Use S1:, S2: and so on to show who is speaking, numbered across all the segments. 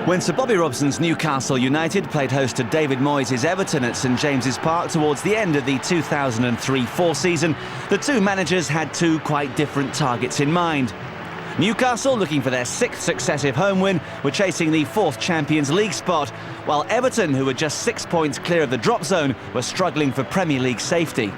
S1: When Sir Bobby Robson's Newcastle United played host to David Moyes' Everton at St James's Park towards the end of the 2003-04 season, the two managers had two quite different targets in mind. Newcastle, looking for their sixth successive home win, were chasing the fourth Champions League spot, while Everton, who were just 6 points clear of the drop zone, were struggling for Premier League safety.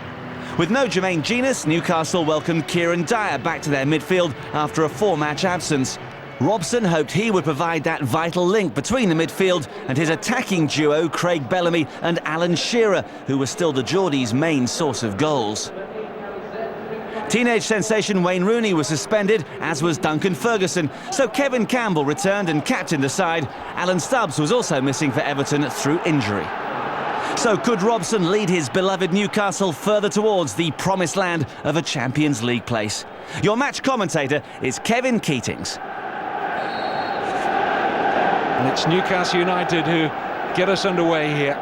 S1: With no Jermaine Jenas, Newcastle welcomed Kieran Dyer back to their midfield after a four-match absence. Robson hoped he would provide that vital link between the midfield and his attacking duo Craig Bellamy and Alan Shearer, who was still the Geordies' main source of goals. Teenage sensation Wayne Rooney was suspended, as was Duncan Ferguson, so Kevin Campbell returned and captained the side. Alan Stubbs was also missing for Everton through injury. So could Robson lead his beloved Newcastle further towards the promised land of a Champions League place? Your match commentator is Kevin Keatings.
S2: And it's Newcastle United who get us underway here,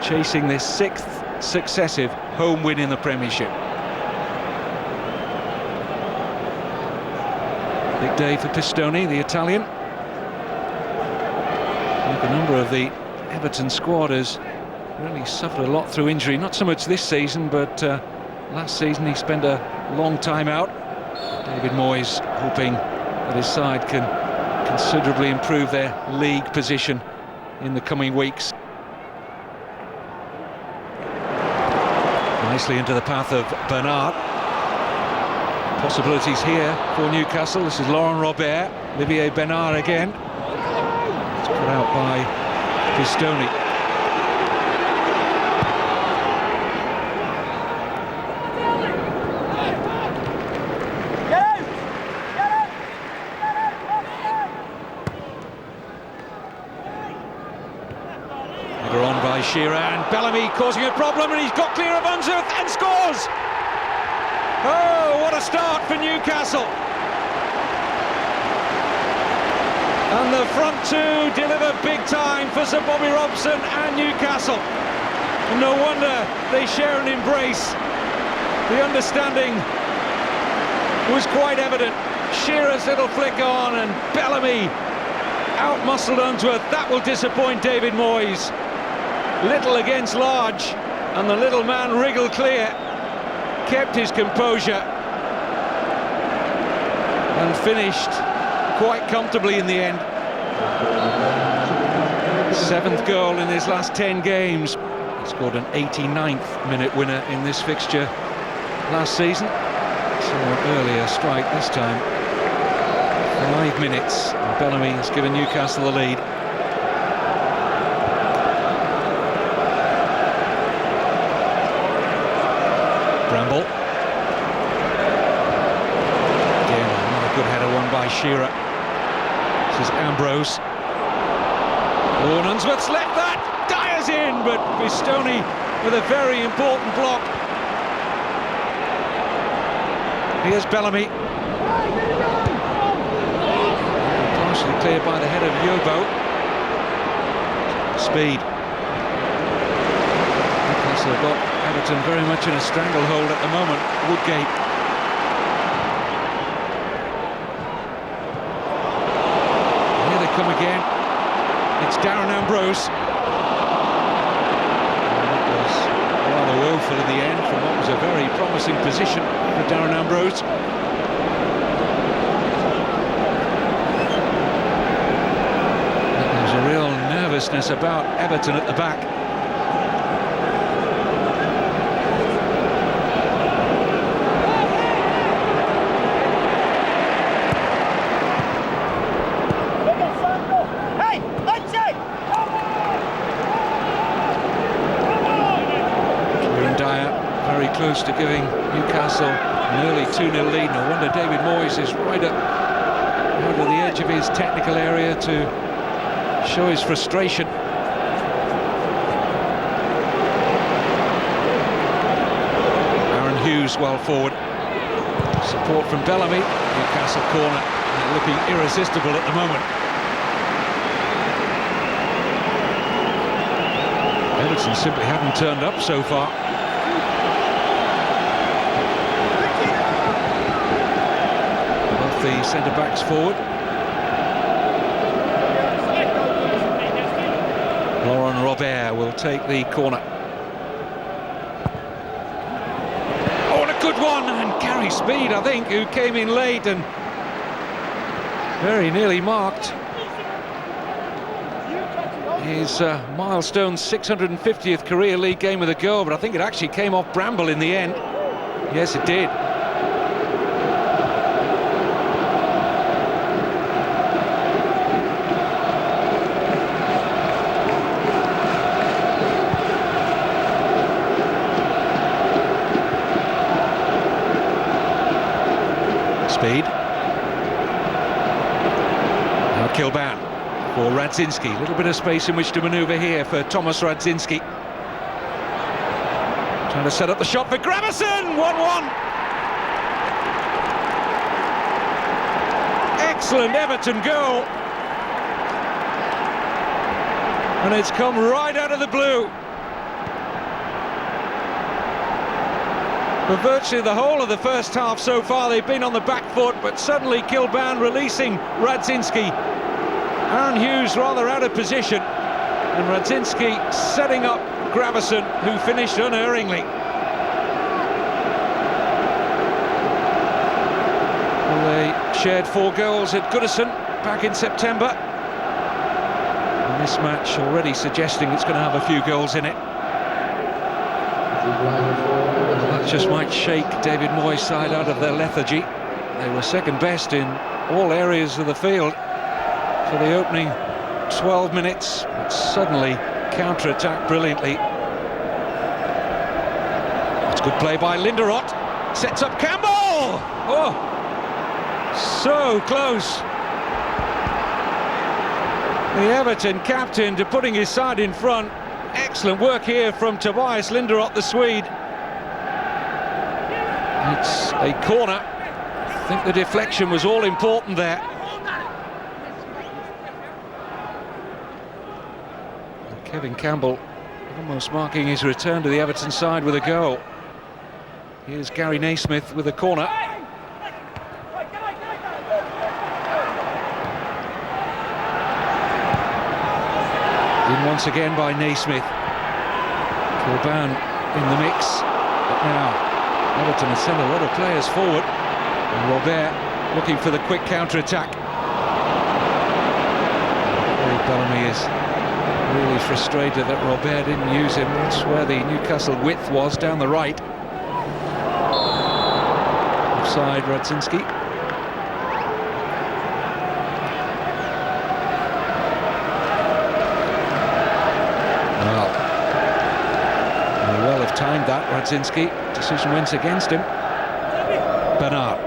S2: chasing this sixth successive home win in the Premiership. Big day for Pistone, the Italian. Like a number of the Everton squad has really suffered a lot through injury, not so much this season, but last season he spent a long time out. David Moyes hoping that his side can considerably improve their league position in the coming weeks. Nicely into the path of Bernard. Possibilities here for Newcastle. This is Laurent Robert. Olivier Bernard again. It's put out by Pistone. Shearer, and Bellamy causing a problem, and he's got clear of Unsworth and scores! Oh, what a start for Newcastle! And the front two deliver big time for Sir Bobby Robson and Newcastle. No wonder they share an embrace. The understanding was quite evident. Shearer's little flick on, and Bellamy out-muscled Unsworth. That will disappoint David Moyes. Little against large, and the little man wriggled clear, kept his composure, and finished quite comfortably in the end. Seventh goal in his last 10 games. He scored an 89th minute winner in this fixture last season. So an earlier strike this time. 5 minutes, and Bellamy has given Newcastle the lead. Bramble. Again, another good header won by Shearer. This is Ambrose. Oh, and Unsworth's left that! Dyer's in, but Pistone with a very important block. Here's Bellamy. Partially cleared by the head of Yobo. Speed. Newcastle have got Everton very much in a stranglehold at the moment. Woodgate. Here they come again. It's Darren Ambrose. That was rather woeful in the end from what was a very promising position for Darren Ambrose. There's a real nervousness about Everton at the back. Close to giving Newcastle an early 2-0 lead. No wonder David Moyes is right out of the edge of his technical area to show his frustration. Aaron Hughes well forward. Support from Bellamy. Newcastle corner. They're looking irresistible at the moment. Everton simply haven't turned up so far. The centre-backs forward. Robert will take the corner. Oh, and a good one, and Gary Speed, I think, who came in late and very nearly marked his milestone 650th career league game with a goal, but I think it actually came off Bramble in the end. Yes, it did. Speed. Now Kilban for Radzinski. A little bit of space in which to manoeuvre here for Thomas Radzinski. Trying to set up the shot for Gravison. 1-1. Excellent Everton goal. And it's come right out of the blue. For virtually the whole of the first half so far, they've been on the back foot, but suddenly Kilban releasing Radzinski. Aaron Hughes rather out of position, and Radzinski setting up Gravison, who finished unerringly. Well, they shared 4 goals at Goodison back in September. And this match already suggesting it's going to have a few goals in it. That just might shake David Moyes' side out of their lethargy. They were second best in all areas of the field for the opening 12 minutes, but suddenly counter-attacked brilliantly. It's good play by Linderoth. Sets up Campbell! Oh, so close. The Everton captain to putting his side in front. Excellent work here from Tobias Linderoth, the Swede. It's a corner. I think the deflection was all important there. And Kevin Campbell almost marking his return to the Everton side with a goal. Here's Gary Naismith with a corner. In once again by Naismith. Kilban in the mix, but now Everton has sent a lot of players forward, and Robert looking for the quick counter-attack. Bellamy is really frustrated that Robert didn't use him. That's where the Newcastle width was, down the right. Offside, Radzinski. Well have timed that, Radzinski. Decision went against him. Bernard.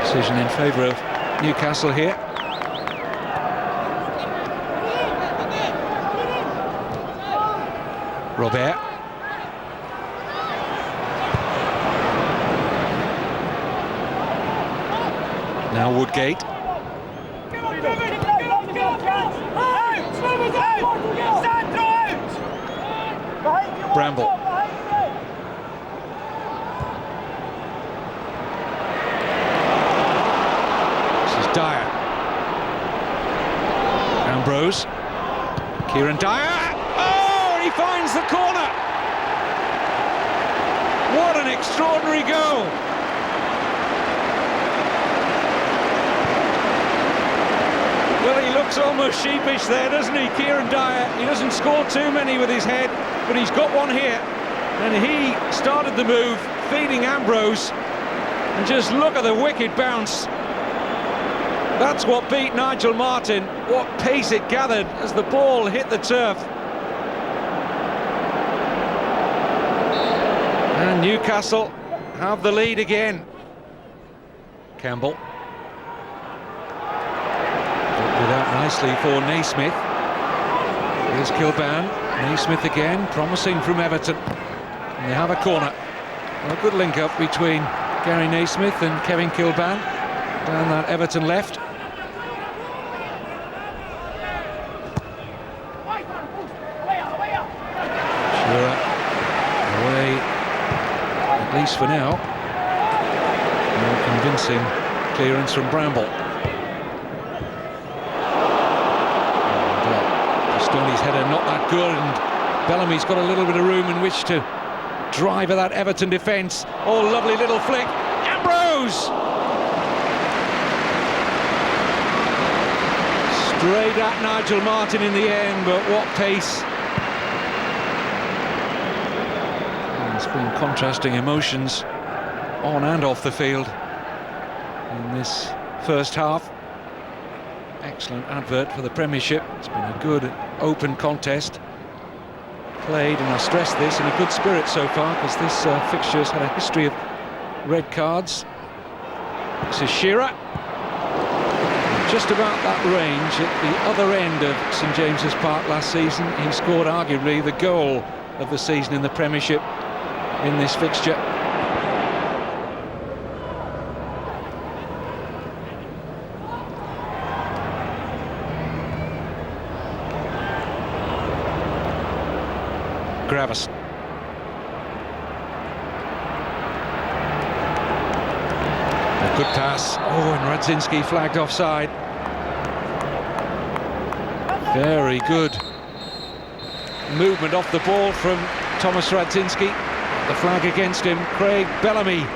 S2: Decision in favour of Newcastle here. Robert. Now Woodgate. Bramble. This is Dyer. Ambrose. Kieran Dyer. Oh, and he finds the corner. What an extraordinary goal. Well, he looks almost sheepish there, doesn't he, Kieran Dyer? He doesn't score too many with his head, but he's got one here. And he started the move, feeding Ambrose. And just look at the wicked bounce. That's what beat Nigel Martin. What pace it gathered as the ball hit the turf. And Newcastle have the lead again. Campbell. It out nicely for Naismith. Here's Kilban. Naismith again, promising from Everton. And they have a corner. A good link-up between Gary Naismith and Kevin Kilban down that Everton left. Sure, away, at least for now. More convincing Clearance from Bramble. Stoney's header not that good, and Bellamy's got a little bit of room in which to drive at that Everton defence. Oh, lovely little flick. Ambrose! Straight at Nigel Martin in the end, but what pace. There's been contrasting emotions on and off the field in this first half. Excellent advert for the Premiership. It's been a good open contest, played, and I stress this, in a good spirit so far, because this fixture's had a history of red cards. This is Shearer, just about that range at the other end of St James's Park last season. He scored arguably the goal of the season in the Premiership in this fixture. Gravis. A good pass. Oh, and Radzinski flagged offside. Very good movement off the ball from Thomas Radzinski. The flag against him. Craig Bellamy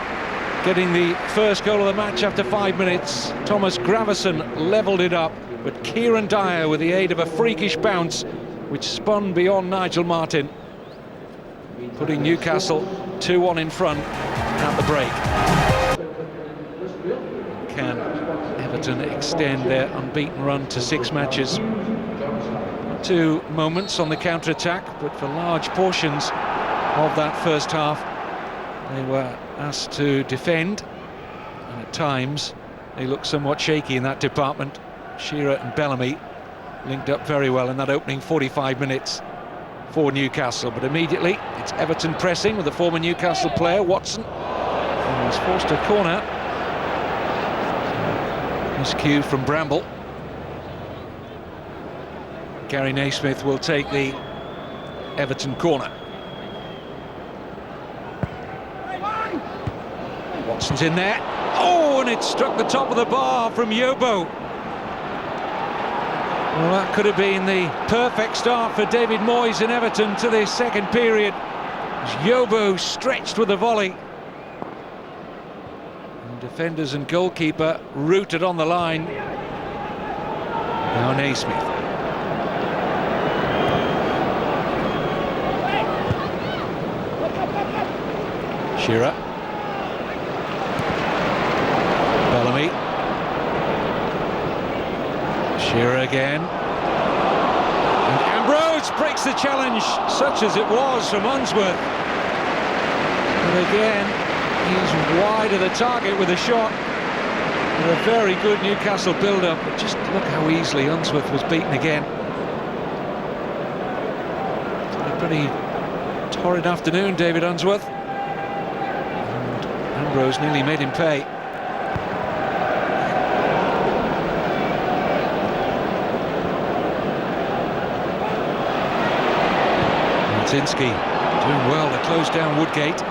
S2: getting the first goal of the match after 5 minutes. Thomas Gravison levelled it up, but Kieran Dyer, with the aid of a freakish bounce which spun beyond Nigel Martin, putting Newcastle 2-1 in front at the break. Can Everton extend their unbeaten run to 6 matches? 2 moments on the counter-attack, but for large portions of that first half they were asked to defend, and at times they looked somewhat shaky in that department. Shearer and Bellamy linked up very well in that opening 45 minutes for Newcastle, but immediately it's Everton pressing with the former Newcastle player Watson, and he's forced a corner. Miscue from Bramble. Gary Naismith will take the Everton corner. Watson's in there. Oh, and it struck the top of the bar from Yobo. Well, that could have been the perfect start for David Moyes in Everton to this second period. Yobo stretched with a volley. And defenders and goalkeeper rooted on the line. Now Naismith. Shearer. Bellamy. Shearer again. And Ambrose breaks the challenge, such as it was from Unsworth. And again, he's wide of the target with a shot. And a very good Newcastle build-up, but just look how easily Unsworth was beaten again. A pretty torrid afternoon, David Unsworth. And Ambrose nearly made him pay. Radzinski doing well to close down Woodgate.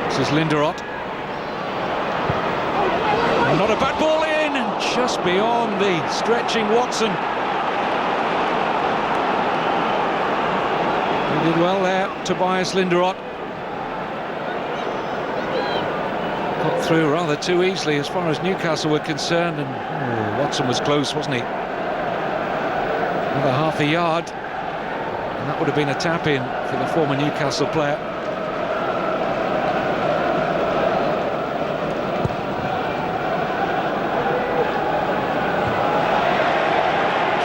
S2: This is Linderoth. Not a bad ball in, and just beyond the stretching Watson. He did well there, Tobias Linderoth. Got through rather too easily as far as Newcastle were concerned, and Watson was close, wasn't he? Another half a yard. And that would have been a tap-in for the former Newcastle player.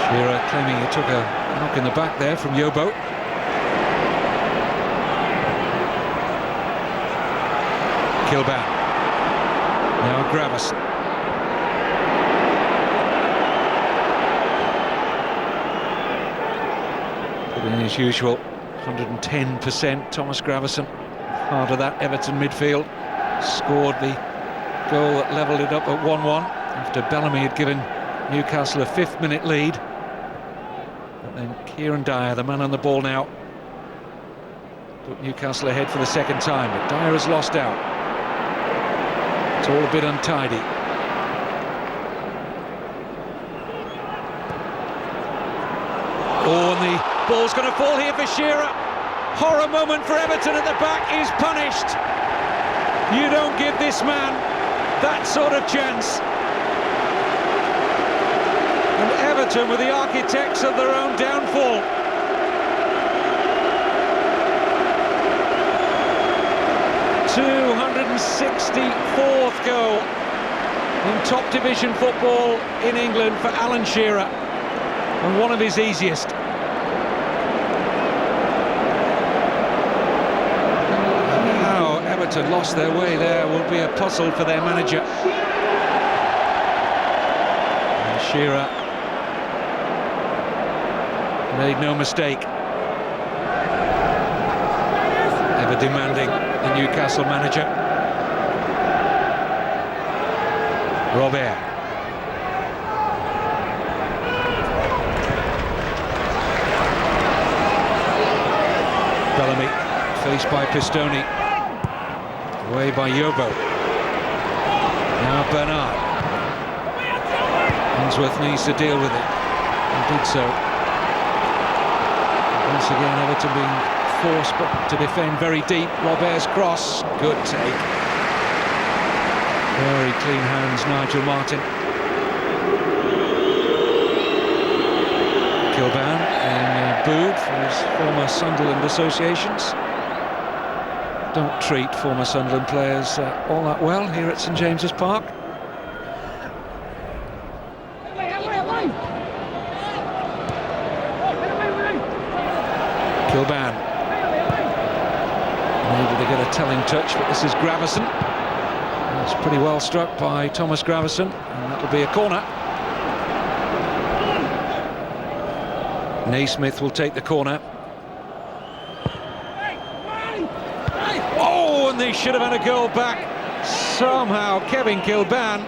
S2: Shearer claiming he took a knock in the back there from Yobo. Kilban. Now Gravis. In his usual 110%, Thomas Gravison, part of that Everton midfield, scored the goal that levelled it up at 1-1 after Bellamy had given Newcastle a 5th-minute lead. And then Kieran Dyer, the man on the ball now, put Newcastle ahead for the second time, but Dyer has lost out. It's all a bit untidy. Ball's going to fall here for Shearer. Horror moment for Everton at the back. Is punished. You don't give this man that sort of chance. And Everton were the architects of their own downfall. '264th goal in top division football in England for Alan Shearer, and one of his easiest. How Everton lost their way there will be a puzzle for their manager. And Shearer made no mistake. Ever demanding, the Newcastle manager. Robert. Bellamy, faced by Pistoni. Away by Yobo. Now Bernard. Unsworth needs to deal with it, and did so. Once again, Everton being forced to defend very deep. Robert's cross, good take. Very clean hands, Nigel Martin. Kilban booed for his former Sunderland associations. Don't treat former Sunderland players all that well here at St James's Park. Kilban. Maybe they get a telling touch, but this is Gravison. It's pretty well struck by Thomas Gravison, and that will be a corner. Naismith will take the corner. Oh, and they should have had a goal back. Somehow Kevin Kilban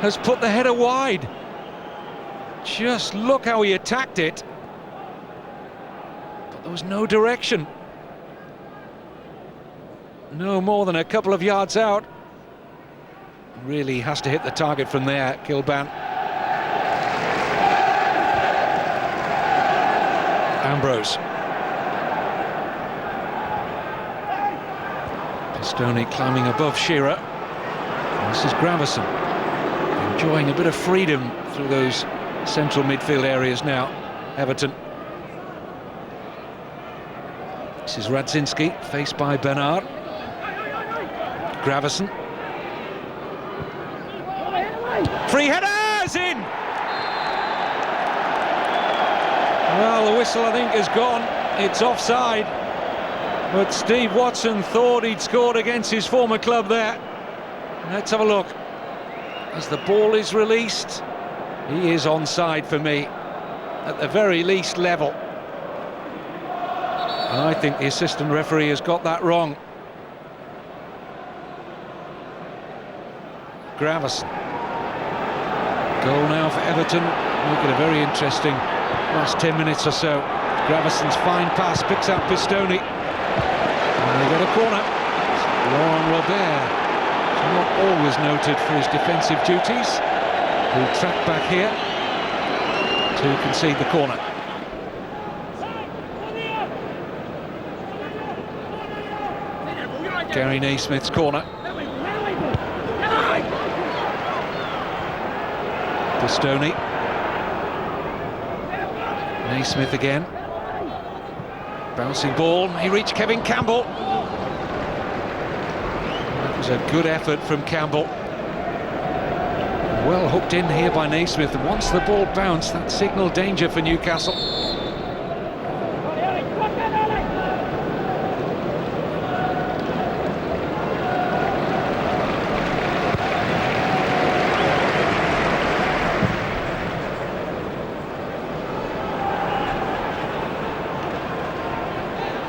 S2: has put the header wide. Just look how he attacked it. But there was no direction. No more than a couple of yards out. Really has to hit the target from there, Kilban. Ambrose. Pistoni climbing above Shearer. And this is Gravison, enjoying a bit of freedom through those central midfield areas now. Everton. This is Radzinski, faced by Bernard. Gravison. Free headers in! Well, the whistle, I think, is gone. It's offside. But Steve Watson thought he'd scored against his former club there. Let's have a look. As the ball is released, he is onside for me, at the very least level. And I think the assistant referee has got that wrong. Gravison. Goal now for Everton. Make it a very interesting last 10 minutes or so. Gravison's fine pass picks out Pistoni. And they get a corner. Laurent Robert, not always noted for his defensive duties, who'll track back here to concede the corner. Gary Naismith's corner. Pistoni. Naismith again. Bouncing ball, may reach Kevin Campbell. That was a good effort from Campbell. Well hooked in here by Naismith, and once the ball bounced, that signalled danger for Newcastle.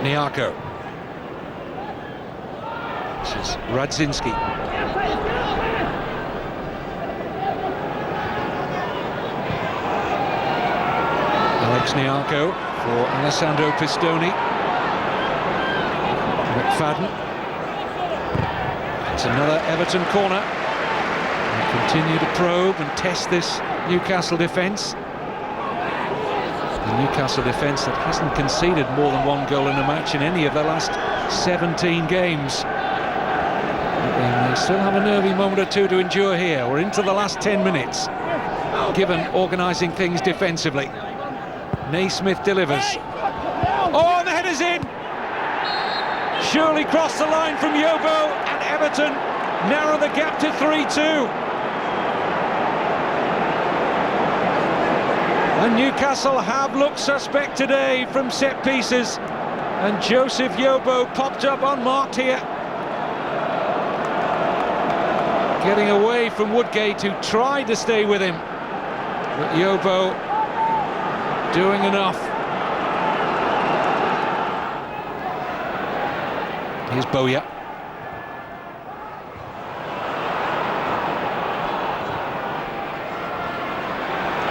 S2: Niako. This is Radzinski. Alex Niako for Alessandro Pistoni. McFadden. It's another Everton corner. They continue to probe and test this Newcastle defence. Newcastle defence that hasn't conceded more than one goal in a match in any of their last 17 games. But they still have a nervy moment or two to endure here. We're into the last 10 minutes, given organising things defensively. Naismith delivers. Oh, and the header's in! Surely crossed the line from Yobo, and Everton narrow the gap to 3-2. And Newcastle have looked suspect today from set pieces, and Joseph Yobo popped up unmarked here, getting away from Woodgate, who tried to stay with him, but Yobo doing enough. Here's Bowyer.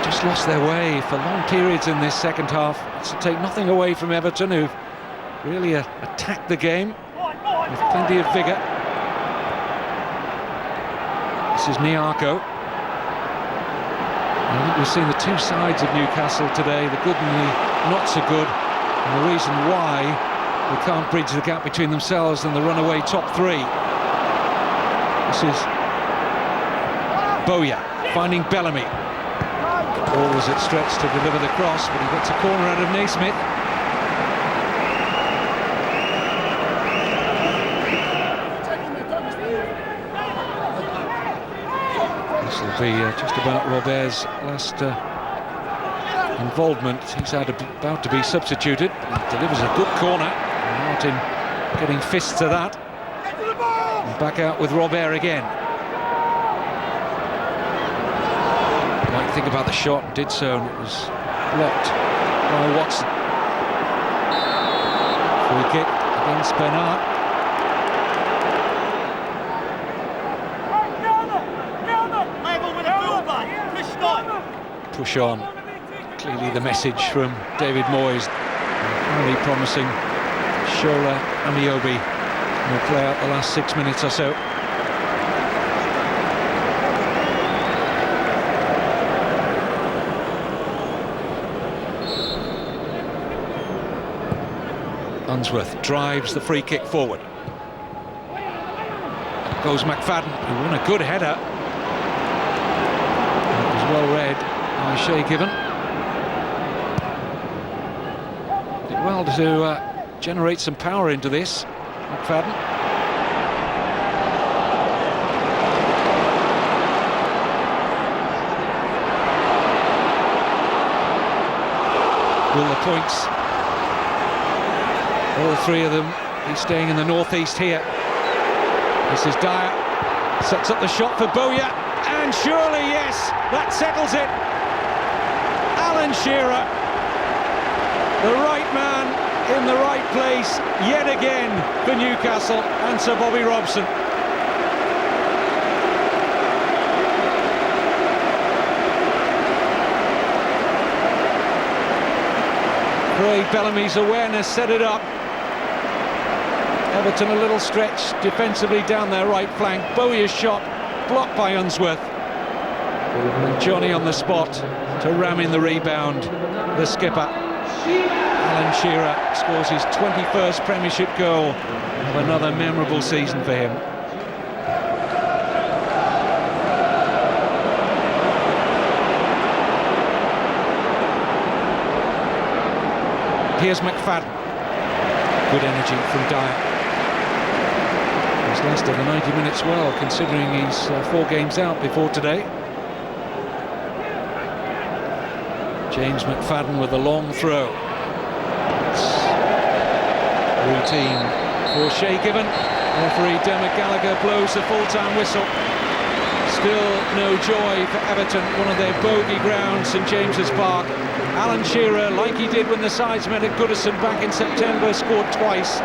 S2: Just lost their way for long periods in this second half. It's to take nothing away from Everton, who've really attacked the game with plenty of vigour. This is Niarko. I think we've seen the two sides of Newcastle today, the good and the not so good, and the reason why they can't bridge the gap between themselves and the runaway top three. This is Bowyer finding Bellamy. Ball was at stretch to deliver the cross, but he gets a corner out of Naismith. This will be just about Robert's last involvement. He's about to be substituted. He delivers a good corner. Martin getting fists to that. And back out with Robert again. Might think about the shot, did so, and it was blocked by Watson. Free kick against Bernard. Push on. Clearly the message from David Moyes. Really promising Shola Amiobi will play out the last 6 minutes or so. Unsworth drives the free kick forward. Goes McFadden, who won a good header. It was well read by Shay Given. Did well to generate some power into this, McFadden. Will the points? All three of them. He's staying in the northeast here. This is Dyer. Sets up the shot for Bowyer. And surely, yes, that settles it. Alan Shearer. The right man in the right place yet again for Newcastle and Sir Bobby Robson. Craig Bellamy's awareness set it up. Everton a little stretch defensively down their right flank. Bowyer's shot blocked by Unsworth. And Johnny on the spot to ram in the rebound. The skipper, Alan Shearer, scores his 21st Premiership goal of another memorable season for him. Here's McFadden. Good energy from Dyer. He's lasted the 90 minutes well, considering he's 4 games out before today. James McFadden with a long throw. It's routine for Shay Given. Referee Dermot Gallagher blows the full-time whistle. Still no joy for Everton, one of their bogey grounds, St James's Park. Alan Shearer, like he did when the sides met at Goodison back in September, scored twice.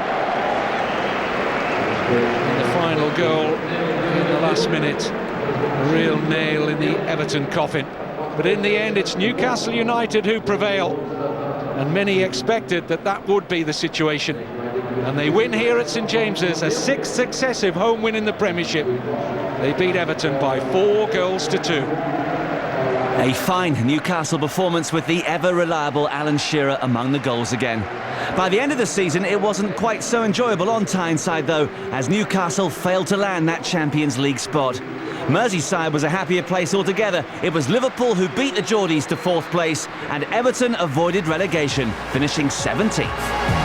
S2: And the final goal in the last minute, a real nail in the Everton coffin. But in the end, it's Newcastle United who prevail, and many expected that that would be the situation. And they win here at St James's, a 6th successive home win in the Premiership. They beat Everton by 4 goals to 2.
S1: A fine Newcastle performance with the ever-reliable Alan Shearer among the goals again. By the end of the season, it wasn't quite so enjoyable on Tyneside though, as Newcastle failed to land that Champions League spot. Merseyside was a happier place altogether. It was Liverpool who beat the Geordies to 4th place, and Everton avoided relegation, finishing 17th.